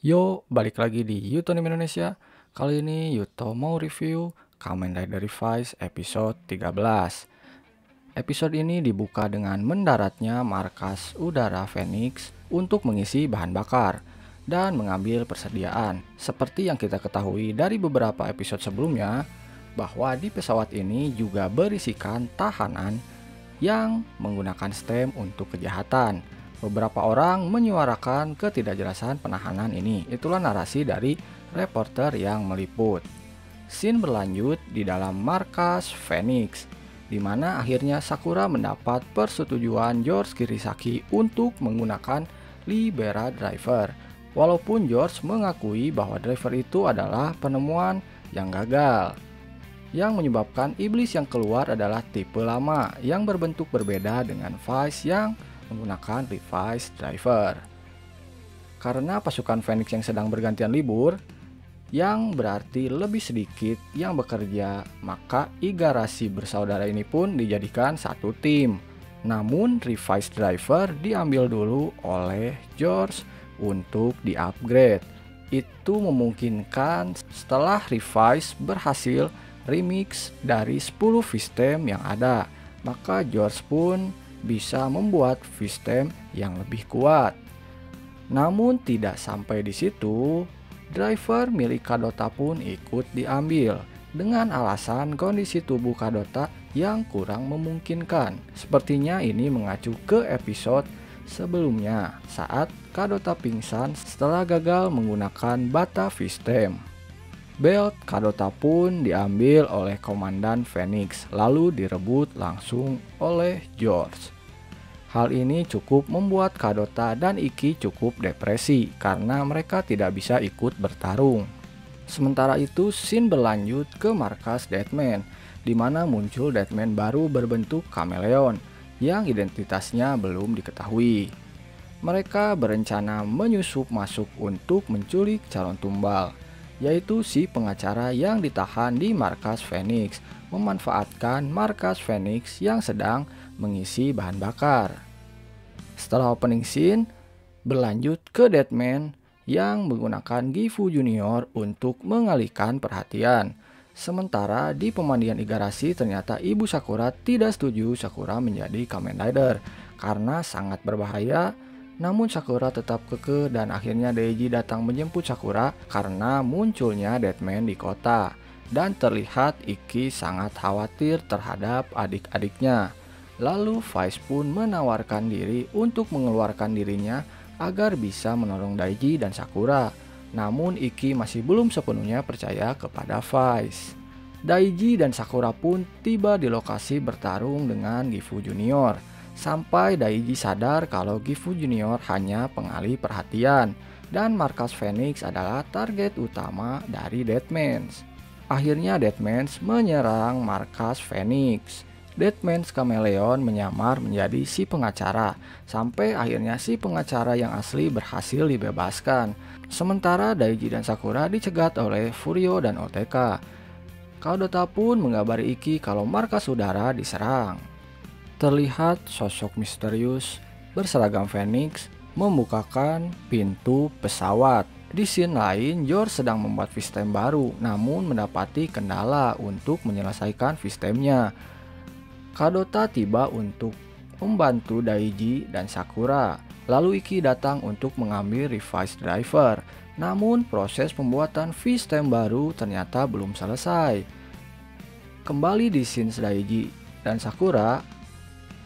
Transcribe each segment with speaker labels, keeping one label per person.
Speaker 1: Yo, balik lagi di Yutonim Indonesia. Kali ini Yuto mau review Kamen Rider Revice episode 13. Episode ini dibuka dengan mendaratnya markas udara Phoenix untuk mengisi bahan bakar dan mengambil persediaan. Seperti yang kita ketahui dari beberapa episode sebelumnya, bahwa di pesawat ini juga berisikan tahanan yang menggunakan stem untuk kejahatan. Beberapa orang menyuarakan ketidakjelasan penahanan ini. Itulah narasi dari reporter yang meliput. Scene berlanjut di dalam markas Phoenix, di mana akhirnya Sakura mendapat persetujuan George Kirisaki untuk menggunakan Libera Driver. Walaupun George mengakui bahwa driver itu adalah penemuan yang gagal. Yang menyebabkan iblis yang keluar adalah tipe lama yang berbentuk berbeda dengan Vice yang menggunakan Revice Driver. Karena pasukan Phoenix yang sedang bergantian libur, yang berarti lebih sedikit yang bekerja, maka Igarashi bersaudara ini pun dijadikan satu tim. Namun Revice Driver diambil dulu oleh George untuk di-upgrade. Itu memungkinkan setelah Revice berhasil remix dari 10 sistem yang ada, maka George pun bisa membuat sistem yang lebih kuat. Namun tidak sampai di situ, driver milik Kadota pun ikut diambil dengan alasan kondisi tubuh Kadota yang kurang memungkinkan. Sepertinya ini mengacu ke episode sebelumnya saat Kadota pingsan setelah gagal menggunakan Bata System. Belt Kadota pun diambil oleh Komandan Phoenix, lalu direbut langsung oleh George. Hal ini cukup membuat Kadota dan Iki cukup depresi karena mereka tidak bisa ikut bertarung. Sementara itu, scene berlanjut ke markas Deadman, di mana muncul Deadman baru berbentuk kameleon yang identitasnya belum diketahui. Mereka berencana menyusup masuk untuk menculik calon tumbal, yaitu si pengacara yang ditahan di markas Phoenix, memanfaatkan markas Phoenix yang sedang mengisi bahan bakar. Setelah opening scene, berlanjut ke Deadman yang menggunakan Gifu Junior untuk mengalihkan perhatian. Sementara di pemandian Igarashi ternyata Ibu Sakura tidak setuju Sakura menjadi Kamen Rider karena sangat berbahaya. Namun Sakura tetap kekeh dan akhirnya Deiji datang menjemput Sakura karena munculnya Deadman di kota. Dan terlihat Iki sangat khawatir terhadap adik-adiknya. Lalu Vice pun menawarkan diri untuk mengeluarkan dirinya agar bisa menolong Deiji dan Sakura. Namun Iki masih belum sepenuhnya percaya kepada Vice. Deiji dan Sakura pun tiba di lokasi bertarung dengan Gifu Junior. Sampai Deiji sadar kalau Gifu Junior hanya pengalih perhatian dan markas Phoenix adalah target utama dari Deadmans. Akhirnya Deadmans menyerang markas Phoenix. Deadmans Kameleon menyamar menjadi si pengacara sampai akhirnya si pengacara yang asli berhasil dibebaskan. Sementara Deiji dan Sakura dicegat oleh Furio dan OTK. Kadota pun mengabari Iki kalau markas udara diserang. Terlihat sosok misterius berseragam Phoenix membukakan pintu pesawat. Di scene lain, George sedang membuat sistem baru, namun mendapati kendala untuk menyelesaikan sistemnya. Kadota tiba untuk membantu Deiji dan Sakura. Lalu Iki datang untuk mengambil Revice Driver. Namun proses pembuatan sistem baru ternyata belum selesai. Kembali di scene Deiji dan Sakura,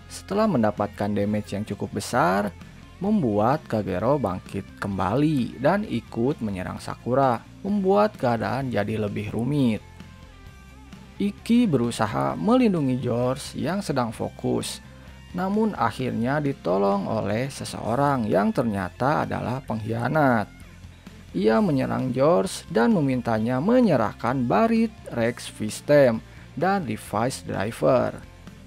Speaker 1: setelah mendapatkan damage yang cukup besar, membuat Kagero bangkit kembali dan ikut menyerang Sakura, membuat keadaan jadi lebih rumit. Iki berusaha melindungi George yang sedang fokus, namun akhirnya ditolong oleh seseorang yang ternyata adalah pengkhianat. Ia menyerang George dan memintanya menyerahkan Barit Rex System dan Revice Driver.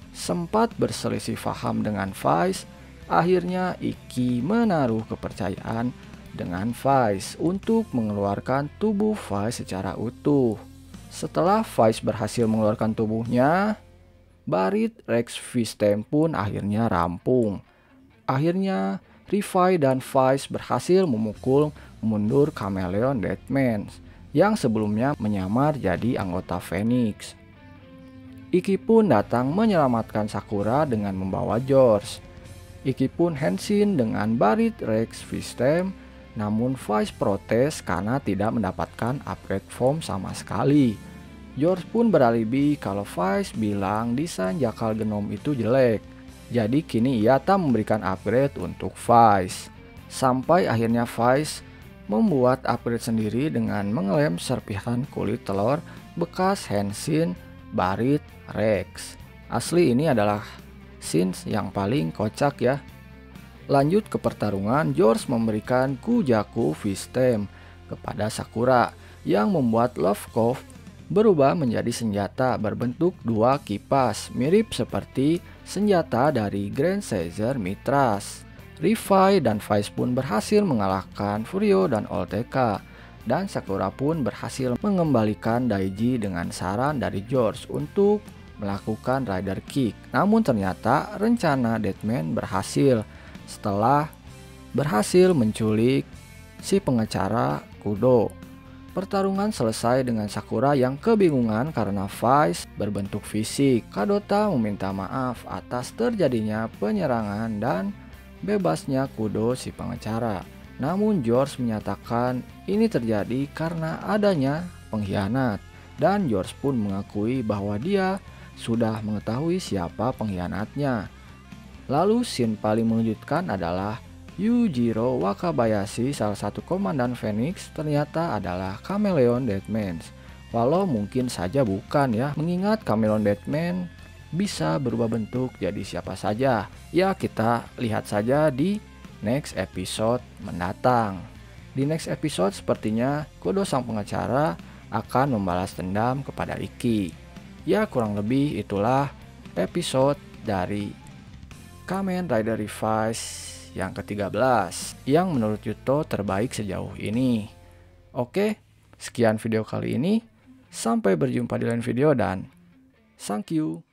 Speaker 1: Sempat berselisih paham dengan Vice, akhirnya Iki menaruh kepercayaan dengan Vice untuk mengeluarkan tubuh Vice secara utuh. Setelah Vice berhasil mengeluarkan tubuhnya, Barit Rex System pun akhirnya rampung. Akhirnya Revise dan Vice berhasil memukul mundur Chameleon Deadman yang sebelumnya menyamar jadi anggota Phoenix. Iki pun datang menyelamatkan Sakura dengan membawa George. Iki pun henshin dengan Buried Rex System, namun Vice protes karena tidak mendapatkan upgrade form sama sekali. George pun beralibi kalau Vice bilang desain Jakal Genom itu jelek, jadi kini ia tak memberikan upgrade untuk Vice. Sampai akhirnya Vice membuat upgrade sendiri dengan mengelem serpihan kulit telur bekas henshin Buried Rex. Asli ini adalah scenes yang paling kocak ya. Lanjut ke pertarungan, George memberikan Kujaku System kepada Sakura yang membuat Love Cove berubah menjadi senjata berbentuk dua kipas, mirip seperti senjata dari Grand Caesar Mitras. Revise dan Vice pun berhasil mengalahkan Furio dan Olteka, dan Sakura pun berhasil mengembalikan Daiji dengan saran dari George untuk melakukan Rider Kick. Namun ternyata rencana Deadman berhasil setelah berhasil menculik si pengacara Kudo. Pertarungan selesai dengan Sakura yang kebingungan karena Vice berbentuk fisik. Kadota meminta maaf atas terjadinya penyerangan dan bebasnya Kudo si pengacara. Namun George menyatakan ini terjadi karena adanya pengkhianat, dan George pun mengakui bahwa dia sudah mengetahui siapa pengkhianatnya. Lalu scene paling mengejutkan adalah Yujiro Wakabayashi, salah satu komandan Phoenix, ternyata adalah Chameleon Deadman. Walau mungkin saja bukan ya, mengingat Chameleon Deadman bisa berubah bentuk jadi siapa saja. Ya kita lihat saja di next episode mendatang. Di next episode sepertinya Kudo sang pengacara akan membalas dendam kepada Iki. Ya kurang lebih itulah episode dari Kamen Rider Revice yang ke-13 yang menurut Yuto terbaik sejauh ini. Oke, sekian video kali ini. Sampai berjumpa di lain video dan thank you.